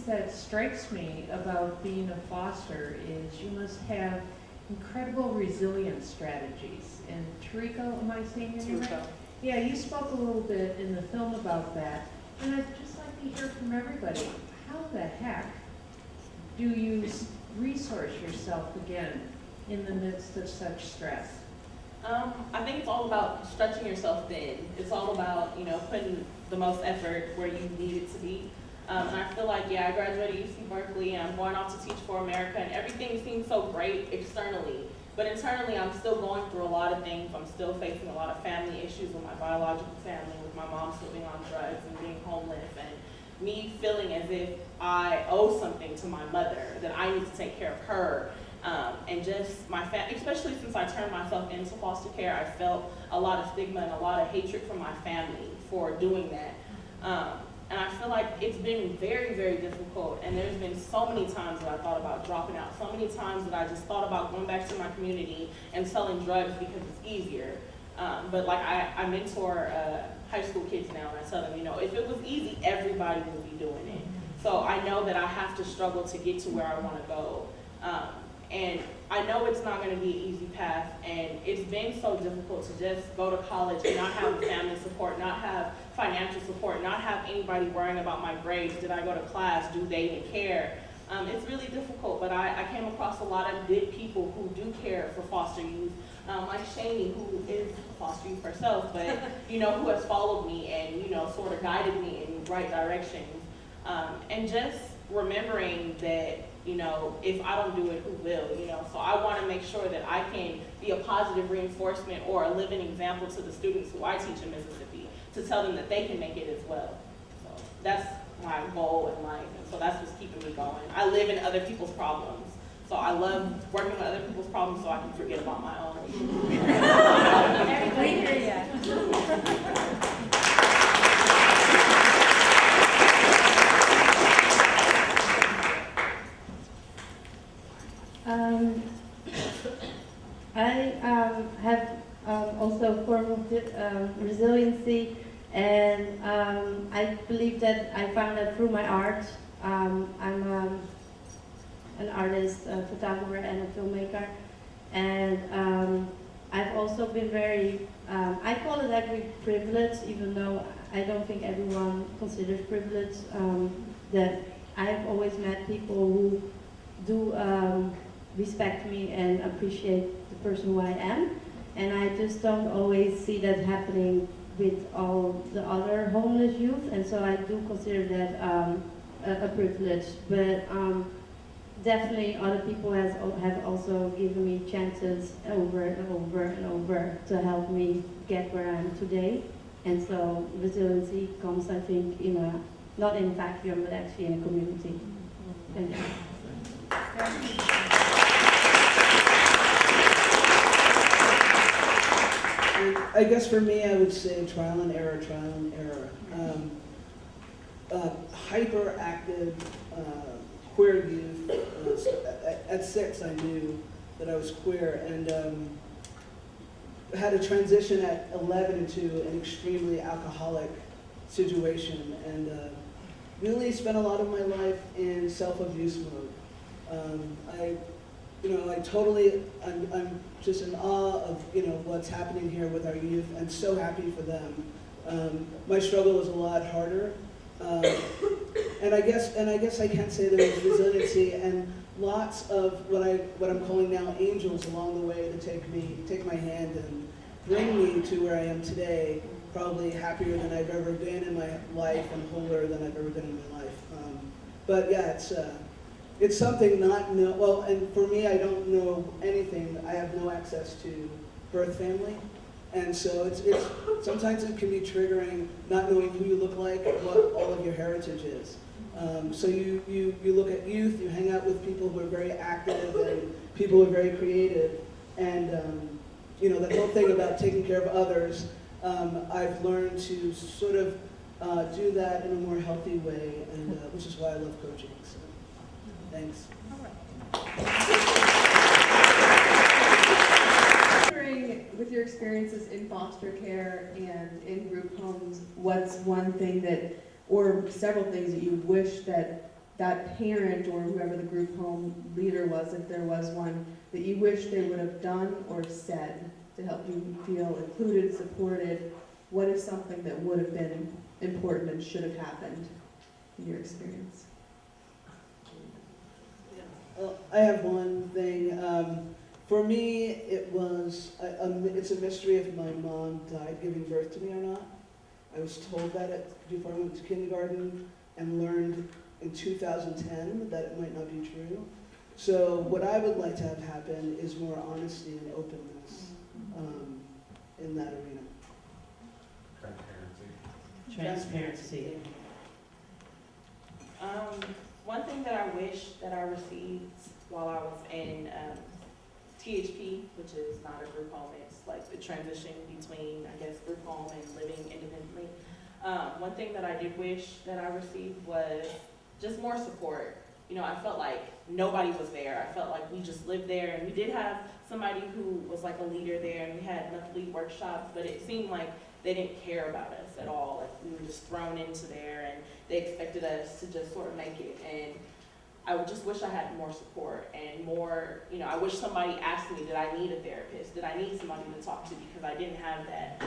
things that strikes me about being a foster is you must have incredible resilience strategies. And Teruko, am I saying your name right? Teruko. Yeah, you spoke a little bit in the film about that. And I'd just like to hear from everybody, how the heck do you resource yourself again in the midst of such stress? I think it's all about stretching yourself thin. It's all about, putting the most effort where you need it to be. And I feel like, I graduated UC Berkeley and I'm going off to teach for America and everything seems so great externally. But internally, I'm still going through a lot of things. I'm still facing a lot of family issues with my biological family, with my mom still being on drugs and being homeless, and me feeling as if I owe something to my mother, that I need to take care of her. And just my family, especially since I turned myself into foster care, I felt a lot of stigma and a lot of hatred from my family for doing that. And I feel like it's been very, very difficult. And there's been so many times that I thought about dropping out. So many times that I just thought about going back to my community and selling drugs because it's easier. But like I mentor high school kids now, and I tell them, if it was easy, everybody would be doing it. So I know that I have to struggle to get to where I want to go. And I know it's not going to be an easy path, and it's been so difficult to just go to college and not have family support, not have financial support, not have anybody worrying about my grades. Did I go to class? Do they even care? It's really difficult, but I came across a lot of good people who do care for foster youth, like Shani, who is a foster youth herself, but who has followed me and sort of guided me in the right directions, and just remembering that if I don't do it, who will, So I want to make sure that I can be a positive reinforcement or a living example to the students who I teach in Mississippi, to tell them that they can make it as well. So that's my goal in life, and so that's what's keeping me going. I live in other people's problems, so I love working with other people's problems so I can forget about my own. Everybody hear ya. I have also a form of resiliency, and I believe that I found that through my art. I'm an artist, a photographer, and a filmmaker, and I've also been very, I call it actually privilege, even though I don't think everyone considers privilege, that I've always met people who do respect me and appreciate the person who I am, and I just don't always see that happening with all the other homeless youth, and so I do consider that a privilege. But definitely other people have also given me chances over and over and over to help me get where I am today, and so resiliency comes, I think, not in a vacuum, but actually in a community. Thank you. I guess for me, I would say trial and error. Hyperactive queer youth. At 6, I knew that I was queer, and had a transition at 11 into an extremely alcoholic situation, and really spent a lot of my life in self-abuse mode. I'm just in awe of what's happening here with our youth, and so happy for them. My struggle was a lot harder, and I guess I can say there was resiliency and lots of what I'm calling now angels along the way to take my hand and bring me to where I am today. Probably happier than I've ever been in my life and wholer than I've ever been in my life. But yeah, it's something and for me, I don't know anything. I have no access to birth family. And so it's sometimes it can be triggering not knowing who you look like and what all of your heritage is. So you look at youth, you hang out with people who are very active and people who are very creative. And that whole thing about taking care of others, I've learned to sort of do that in a more healthy way, and which is why I love coaching. So, thanks. With your experiences in foster care and in group homes, what's one thing or several things that you wish that that parent or whoever the group home leader was, if there was one, that you wish they would have done or said to help you feel included, supported? What is something that would have been important and should have happened in your experience? I have one thing. For me, it's a mystery if my mom died giving birth to me or not. I was told that before I went to kindergarten and learned in 2010 that it might not be true. So what I would like to have happen is more honesty and openness in that arena. Transparency. One thing that I wish that I received while I was in THP, which is not a group home, it's like the transition between, I guess, group home and living independently. One thing that I did wish that I received was just more support. You know, I felt like nobody was there. I felt like we just lived there, and we did have somebody who was like a leader there, and we had monthly workshops, but it seemed like they didn't care about us at all. Like we were just thrown into there, and they expected us to just sort of make it. And I would just wish I had more support and more, you know, I wish somebody asked me, did I need a therapist? Did I need somebody to talk to? Because I didn't have that.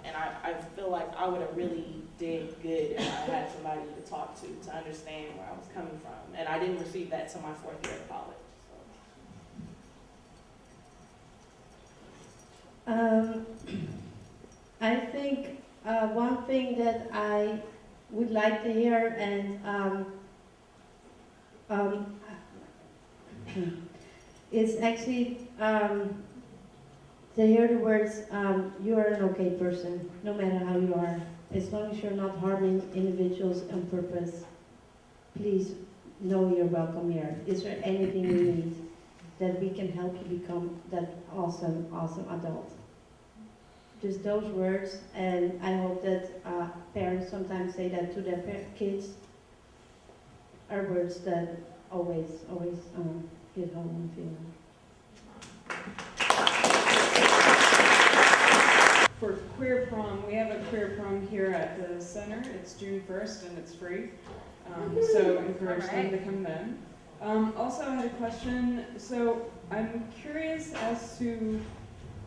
And I feel like I would have really did good if I had somebody to talk to understand where I was coming from. And I didn't receive that till my 4th year of college. I think one thing that I would like to hear and is actually to hear the words, you are an okay person, no matter how you are. As long as you're not harming individuals on purpose, please know you're welcome here. Is there anything you need that we can help you become that awesome, awesome adult? Just those words, and I hope that parents sometimes say that to their kids, are words that always hit home and feel. For queer prom, we have a queer prom here at the center. It's June 1st and it's free. So encourage them to come then. Also, I had a question. So I'm curious as to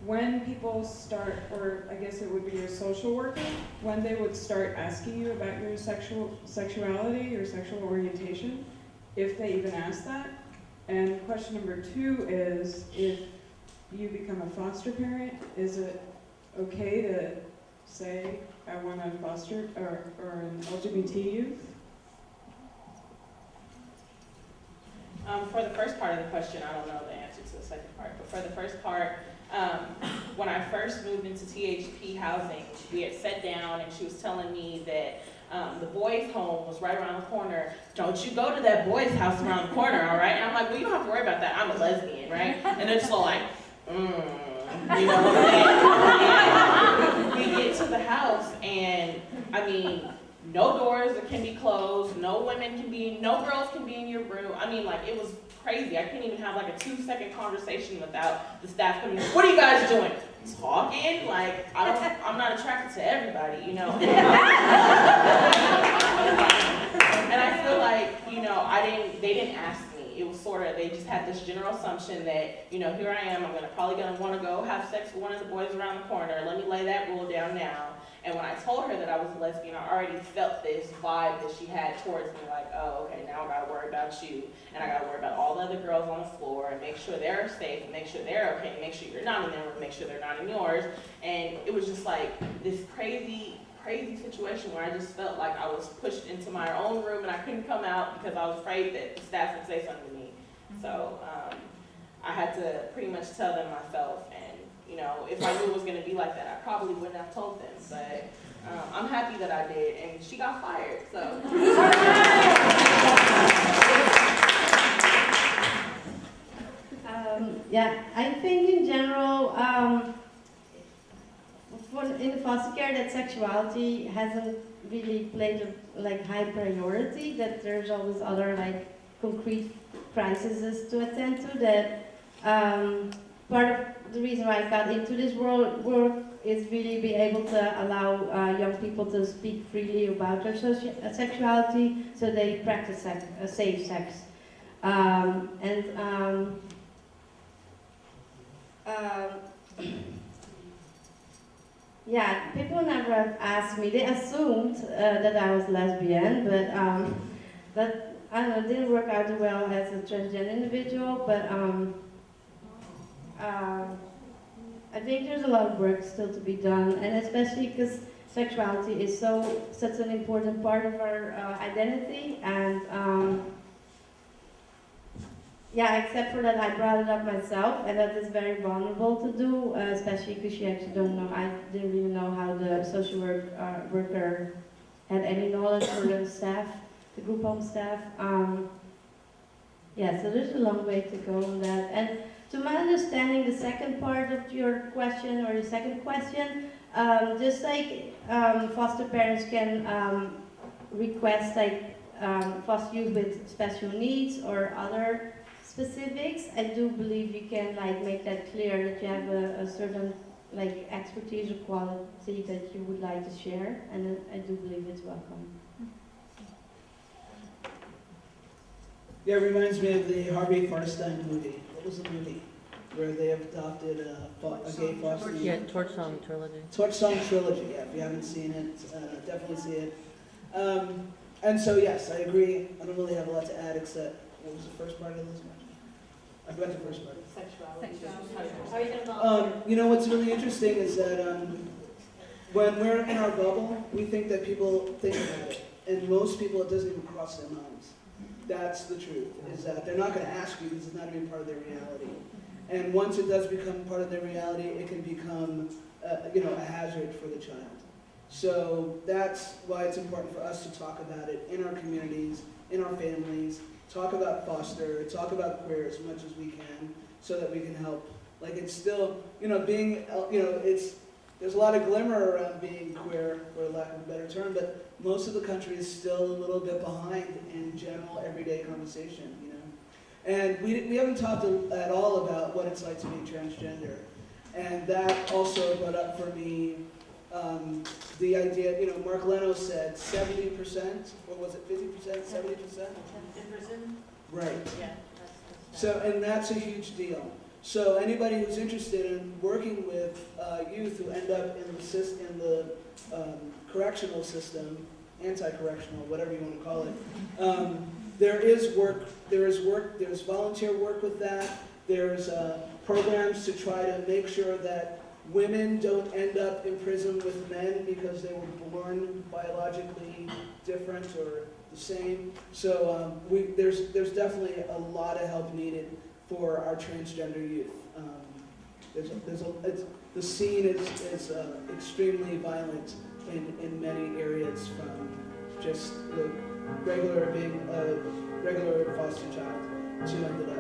when people start, or I guess it would be your social worker, when they would start asking you about your sexuality or sexual orientation, if they even ask that. And question number 2 is, if you become a foster parent, is it okay to say, I want to foster or an LGBT youth? For the first part of the question, I don't know the answer to the second part, but for the first part, when I first moved into THP housing, we had sat down and she was telling me that the boys' home was right around the corner. Don't you go to that boys' house around the corner, all right? And I'm like, well, you don't have to worry about that. I'm a lesbian, right? And they're just all like, you know? And we get to the house, and I mean, no doors can be closed, no girls can be in your room. I mean, like, it was crazy. I couldn't even have like a 2-second conversation without the staff coming, what are you guys doing? Talking? Like, I'm not attracted to everybody, you know? And I feel like, you know, they didn't ask me. It was sort of, they just had this general assumption that, you know, here I am, probably gonna wanna go have sex with one of the boys around the corner. Let me lay that rule down now. And when I told her that I was a lesbian, I already felt this vibe that she had towards me, like, oh, okay, now I gotta worry about you, and I gotta worry about all the other girls on the floor, and make sure they're safe, and make sure they're okay, and make sure you're not in their room, make sure they're not in yours. And it was just like this crazy situation where I just felt like I was pushed into my own room, and I couldn't come out because I was afraid that the staff would say something to me. So I had to pretty much tell them myself. You know, if I knew it was going to be like that, I probably wouldn't have told them. But I'm happy that I did, and she got fired, so. Yeah, I think in general, in the foster care, that sexuality hasn't really played a high priority. That there's always other concrete crises to attend to. That part of the reason why I got into this work is really be able to allow young people to speak freely about their sexuality, so they practice safe sex. Yeah, people never asked me. They assumed that I was lesbian, but that I don't know, didn't work out well as a transgender individual. But I think there's a lot of work still to be done, and especially because sexuality is such an important part of our identity. And yeah, except for that, I brought it up myself, and that is very vulnerable to do, especially because you actually don't know. I didn't really know how the social worker had any knowledge for the staff, the group home staff. Yeah, so there's a long way to go on that. And to my understanding, the second part of your question, or your second question, just like foster parents can request like foster youth with special needs or other specifics, I do believe you can like make that clear that you have a certain like expertise or quality that you would like to share, and I do believe it's welcome. Yeah, it reminds me of the Harvey Firestein movie. What was the movie? Where they adopted a gay foster. Yeah, Torch Song Trilogy. Torch Song Trilogy, yeah, if you haven't seen it, definitely see it. And so, yes, I agree. I don't really have a lot to add except, what was the first part of this question? I forgot the first part. How are you gonna volunteer? You know, what's really interesting is that when we're in our bubble, we think that people think about it. And most people, it doesn't even cross their minds. That's the truth, is that they're not going to ask you because it's not even part of their reality. And once it does become part of their reality, it can become, a hazard for the child. So that's why it's important for us to talk about it in our communities, in our families, talk about foster, talk about queer as much as we can, so that we can help. Like it's still, being, there's a lot of glimmer around being queer, for lack of a better term, but most of the country is still a little bit behind in general everyday conversation, And we haven't talked at all about what it's like to be transgender. And that also brought up for me the idea, Mark Leno said 70%, what was it, 50%, 70%? In prison? Right. Yeah. So, and that's a huge deal. So anybody who's interested in working with youth who end up in the correctional system, anti-correctional, whatever you want to call it, there is work, there's volunteer work with that. There's programs to try to make sure that women don't end up in prison with men because they were born biologically different or the same. So there's definitely a lot of help needed for our transgender youth. The scene is extremely violent in many areas, from just being a regular foster child to ended up